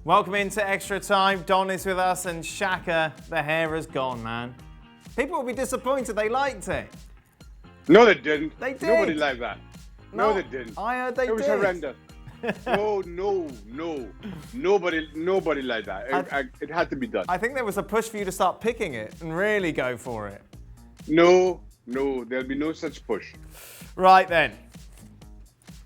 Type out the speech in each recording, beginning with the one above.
Welcome into Extra Time. Don is with us and Shaka, the hair is gone, man. People will be disappointed. They liked it. No, they didn't. They did. Nobody liked that. No, they didn't. I heard they did. It was horrendous. No. Nobody liked that. It had to be done. I think there was a push for you to start picking it and really go for it. No, there'll be no such push. Right then.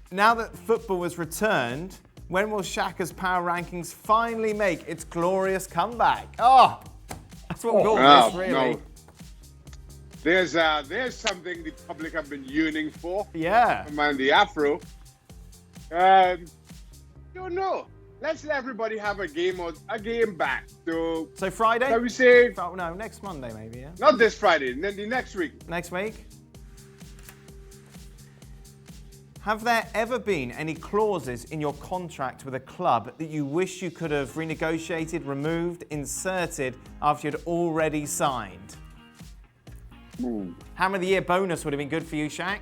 Now that football has returned, when will Shaka's power rankings finally make its glorious comeback? Oh, that's what we all miss, really. No. There's something the public have been yearning for. Yeah. Man, the Afro. Don't know. Let's let everybody have a game back. So Friday? Shall we say? No, next Monday maybe, yeah? Not this Friday, then the next week. Next week? Have there ever been any clauses in your contract with a club that you wish you could have renegotiated, removed, inserted after you'd already signed? Hammer of the Year bonus would have been good for you, Shaq.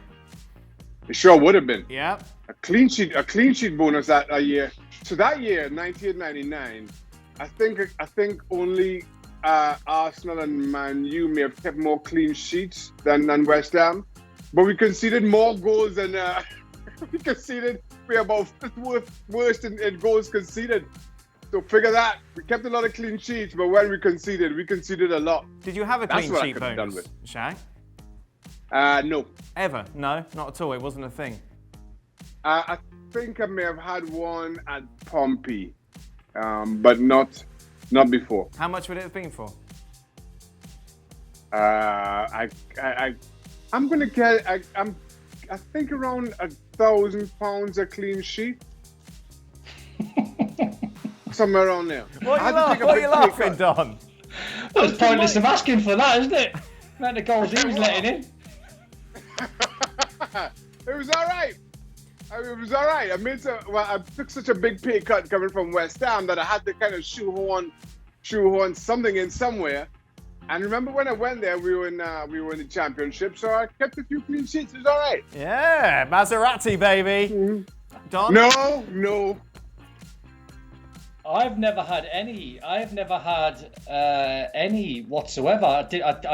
It sure would have been. Yeah. A clean sheet bonus that year. So that year, 1999, I think only Arsenal and Man U may have kept more clean sheets than West Ham, but we conceded more goals than we're about fifth worst in goals conceded. So figure that. We kept a lot of clean sheets, but when we conceded a lot. Did you have a clean sheet bonus, Shaq? No. Ever? No, not at all. It wasn't a thing. I think I may have had one at Pompey, but not before. How much would it have been for? I'm gonna get. I think around £1,000 a clean sheet. Somewhere around there. What are you laughing, Don? Well, it's pointless of asking for that, isn't it? Amount of goals he was letting in. It was all right. It was all right. I took such a big pay cut coming from West Ham that I had to kind of shoehorn something in somewhere. And remember when I went there, we were in the championship, so I kept a few clean sheets. It was all right. Yeah, Maserati, baby. Mm-hmm. Don? No. I've never had any whatsoever. I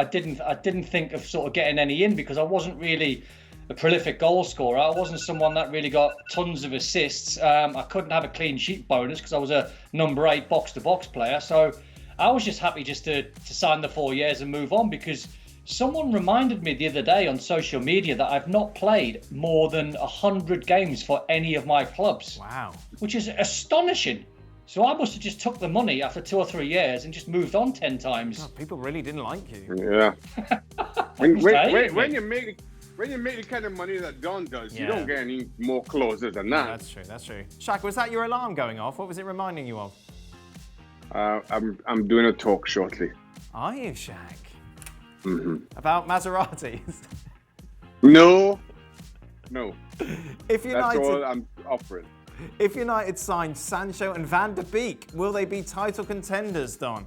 didn't think of sort of getting any in because I wasn't really a prolific goal scorer. I wasn't someone that really got tons of assists. I couldn't have a clean sheet bonus because I was a number 8 box-to-box player. So I was just happy just to sign the 4 years and move on because someone reminded me the other day on social media that I've not played more than 100 games for any of my clubs. Wow. Which is astonishing. So I must have just took the money after 2 or 3 years and just moved on 10 times. Oh, people really didn't like you. Yeah. when you make the kind of money that Don does, you don't get any more clauses than that. Yeah, that's true. Shaq, was that your alarm going off? What was it reminding you of? I'm doing a talk shortly. Are you, Shaq? Mm-hmm. About Maseratis? No. That's all I'm offering. If United signed Sancho and Van de Beek, will they be title contenders, Don?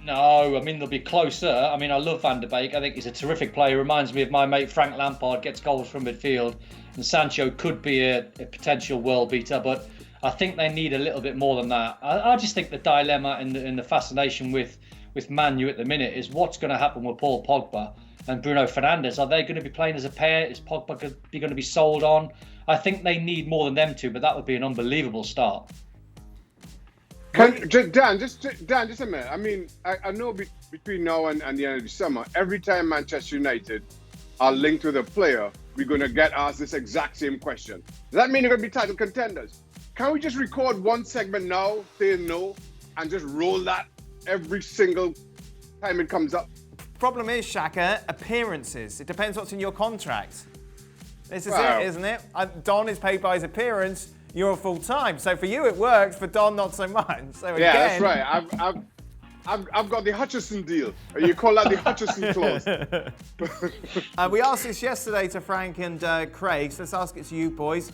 No, I mean, they'll be closer. I mean, I love Van de Beek. I think he's a terrific player. Reminds me of my mate Frank Lampard, gets goals from midfield. And Sancho could be a potential world beater, but I think they need a little bit more than that. I just think the dilemma and the fascination with Man U at the minute is what's going to happen with Paul Pogba and Bruno Fernandes. Are they going to be playing as a pair? Is Pogba going to be sold on? I think they need more than them two, but that would be an unbelievable start. Dan, just a minute. I mean, I know between now and the end of the summer, every time Manchester United are linked with a player, we're going to get asked this exact same question. Does that mean they're going to be title contenders? Can we just record one segment now, saying no, and just roll that every single time it comes up? Problem is, Shaka, appearances. It depends what's in your contract. This is it, isn't it? Don is paid by his appearance. You're full-time. So for you it works, for Don not so much. So yeah, that's right. I've got the Hutchison deal. You call that the Hutchison clause. We asked this yesterday to Frank and Craig, so let's ask it to you boys.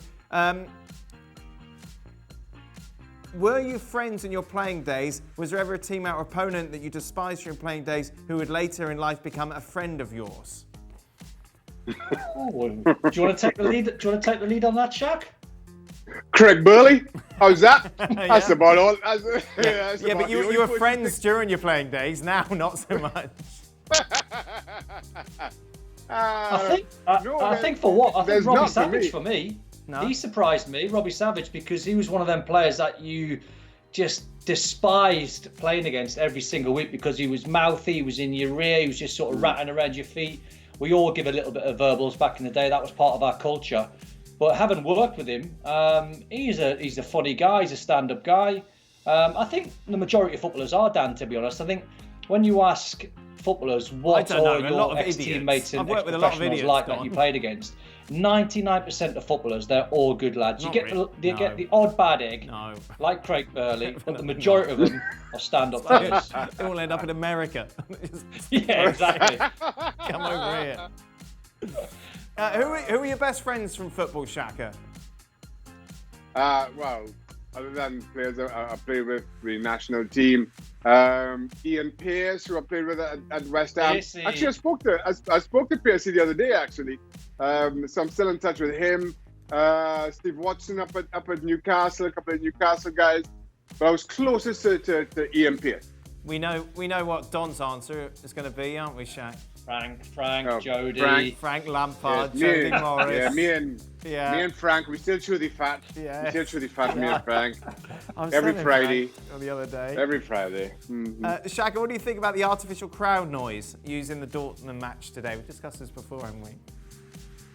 Were you friends in your playing days? Was there ever a teammate or opponent that you despised during playing days who would later in life become a friend of yours? Do you want to take the lead? Do you want to take the lead on that, Shaq? Craig Burley. How's that? That's about all. That's Yeah, about but the you only were person- friends during your playing days. Now, not so much. I think for what? I think there's Robbie not for Savage me. for me. No? He surprised me, Robbie Savage, because he was one of them players that you just despised playing against every single week because he was mouthy, he was in your ear, he was just sort of ratting around your feet. We all give a little bit of verbals back in the day. That was part of our culture. But having worked with him, he's a funny guy. He's a stand-up guy. I think the majority of footballers are, Dan, to be honest. I think when you ask footballers what are your ex-teammates and ex-professionals like that you played against, 99% of footballers, they're all good lads. You get the odd bad egg, like Craig Burley, but the majority of them are stand-up players. They all end up in America. Yeah, exactly. Come over here. Who are your best friends from football, Shaka? Well, other than players I played with the national team, Ian Pearce, who I played with at West Ham. Piercy. Actually, I spoke to Piercy the other day. Actually, so I'm still in touch with him. Steve Watson up at Newcastle, a couple of Newcastle guys. But I was closest to Ian Pearce. We know what Don's answer is going to be, aren't we, Shaq? Frank, Jody. Frank Lampard, Yeah, Jody Morris. Me and Frank, we still chew the fat. Yeah. We still chew the fat, me and Frank. I'm Every selling Friday. Frank on the other day. Every Friday. Mm-hmm. Shaka, what do you think about the artificial crowd noise used in the Dortmund match today? We've discussed this before, haven't we?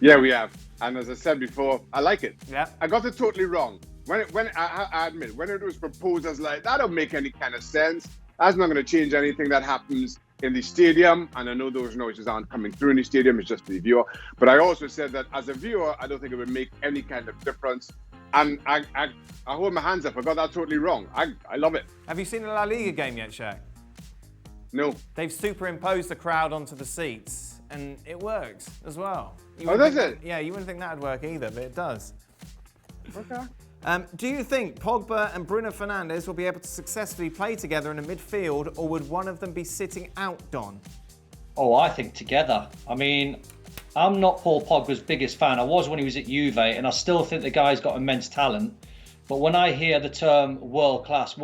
Yeah, we have. And as I said before, I like it. Yeah. I got it totally wrong. I admit, when it was proposed, I was like, that don't make any kind of sense. That's not going to change anything that happens in the stadium. And I know those noises aren't coming through in the stadium, it's just for the viewer. But I also said that as a viewer, I don't think it would make any kind of difference. And I hold my hands up. I got that totally wrong. I love it. Have you seen the La Liga game yet, Shaq? No. They've superimposed the crowd onto the seats, and it works as well. Does it? Yeah, you wouldn't think that would work either, but it does. Okay. Do you think Pogba and Bruno Fernandes will be able to successfully play together in a midfield, or would one of them be sitting out, Don? Oh, I think together. I mean, I'm not Paul Pogba's biggest fan. I was when he was at Juve, and I still think the guy's got immense talent. But when I hear the term world class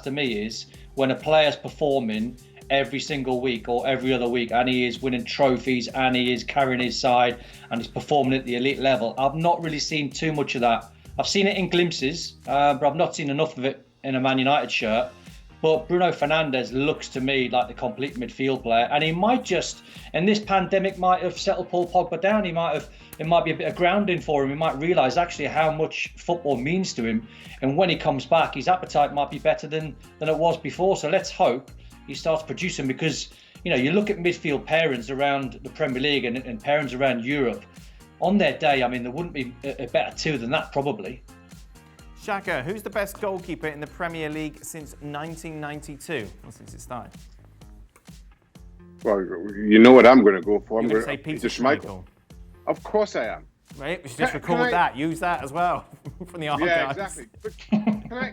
to me is when a player's performing every single week or every other week, and he is winning trophies, and he is carrying his side, and he's performing at the elite level. I've not really seen too much of that. I've seen it in glimpses, but I've not seen enough of it in a Man United shirt. But Bruno Fernandes looks to me like the complete midfield player, and he might just, and this pandemic might have settled Paul Pogba down. It might be a bit of grounding for him. He might realise actually how much football means to him, and when he comes back, his appetite might be better than it was before. So let's hope he starts producing, because you look at midfield pairings around the Premier League and pairings around Europe. On their day, I mean, there wouldn't be a better two than that, probably. Shaka, who's the best goalkeeper in the Premier League since 1992? Well, since it started. Well, you know what I'm going to go for. You're I'm going going to to say Peter Schmeichel. Of course I am. Right, we should just record that. Use that as well from the archives. Yeah, exactly. But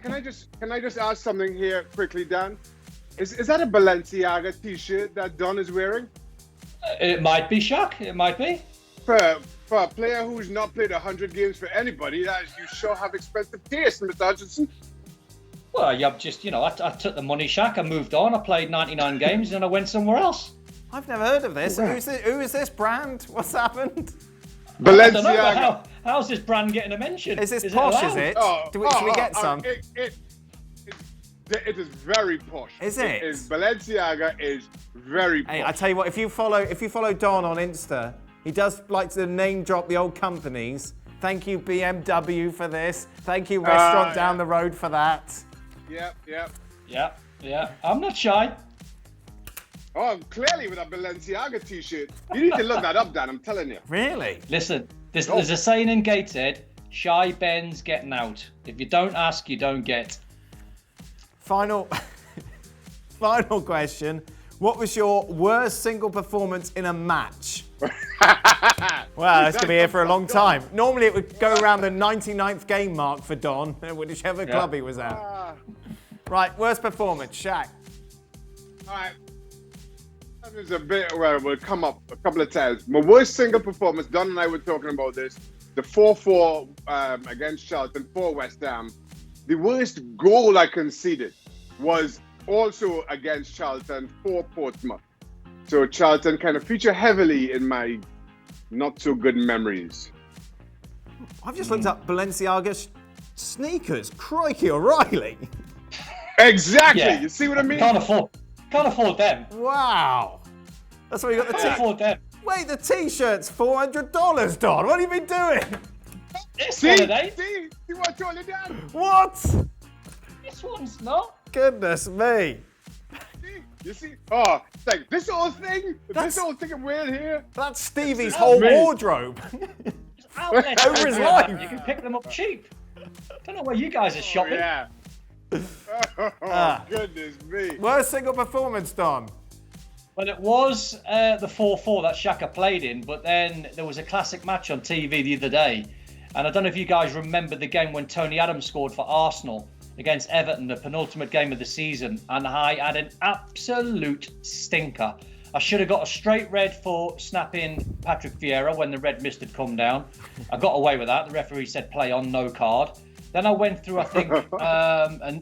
can I just ask something here quickly, Dan? Is that a Balenciaga T-shirt that Don is wearing? It might be, Shaq. It might be. For a player who's not played 100 games for anybody, you sure have expensive taste, Mr. Hutchison. Well, you've just, I took the money, Shaq. I moved on. I played 99 games and I went somewhere else. I've never heard of this. Who is this brand? What's happened? Balenciaga. I don't know, but how's this brand getting a mention? Is this posh, is it? Should we get some? It is very posh. Is it? Balenciaga is very posh. Hey, I tell you what, if you follow Don on Insta, he does like to name drop the old companies. Thank you, BMW, for this. Thank you, restaurant down the road, for that. Yeah. I'm not shy. Oh, clearly with a Balenciaga T-shirt. You need to look that up, Dan, I'm telling you. Really? Listen, there's a saying in Gateshead, shy Ben's getting out. If you don't ask, you don't get. Final question. What was your worst single performance in a match? Well, that's going to be here for a long time. Normally it would go around the 99th game mark for Don, whichever club he was at. Right, worst performance, Shaq. All right. That was a bit where we'll come up a couple of times. My worst single performance, Don and I were talking about this, the 4-4 against Charlton for West Ham, the worst goal I conceded was also against Charlton for Portsmouth. So Charlton kind of feature heavily in my not so good memories. I've just looked up Balenciaga sneakers. Crikey O'Reilly. Exactly. Yeah. You see what I mean? Can't afford them. Wow. That's why you got the Can't afford them. Wait, the t-shirt's $400, Don. What have you been doing? This See holiday. what I told you, Dan? What? This one's not. Goodness me. You see? Oh, it's like this whole thing I'm wearing here. That's Stevie's whole wardrobe. Outlets Over his life. You can pick them up cheap. Don't know where you guys are shopping. Yeah. Goodness me. Worst single performance, Don. Well, it was the 4-4 that Shaka played in, but then there was a classic match on TV the other day. And I don't know if you guys remember the game when Tony Adams scored for Arsenal against Everton, the penultimate game of the season. And I had an absolute stinker. I should have got a straight red for snapping Patrick Vieira when the red mist had come down. I got away with that. The referee said play on, no card. Then I went through, I think,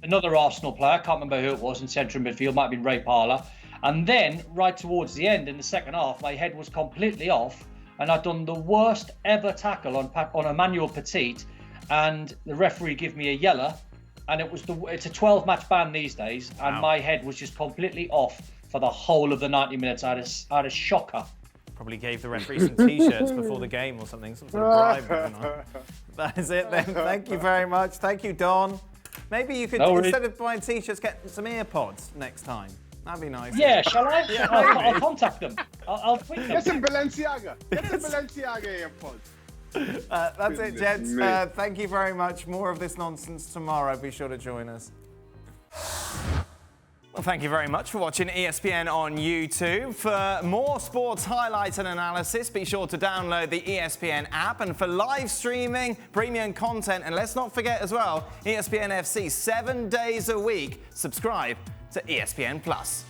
another Arsenal player, I can't remember who it was, in central midfield, might have been Ray Parlour. And then, right towards the end, in the second half, my head was completely off, and I'd done the worst ever tackle on Emmanuel Petit, and the referee gave me a yellow, and it's a 12-match ban these days, and my head was just completely off for the whole of the 90 minutes. I had a shocker. Probably gave the referee some t-shirts before the game or something, some sort of bribe. That is it then. Thank you very much. Thank you, Don. Maybe you could, instead of buying t-shirts, get some earpods next time. That'd be nice. Yeah, shall I? Yeah, I'll contact them. I'll tweet them. Get some Balenciaga. Get some Balenciaga AirPods. That's it, gents. Thank you very much. More of this nonsense tomorrow. Be sure to join us. Well, thank you very much for watching ESPN on YouTube. For more sports highlights and analysis, be sure to download the ESPN app. And for live streaming, premium content, and let's not forget as well, ESPN FC 7 days a week. Subscribe to ESPN+.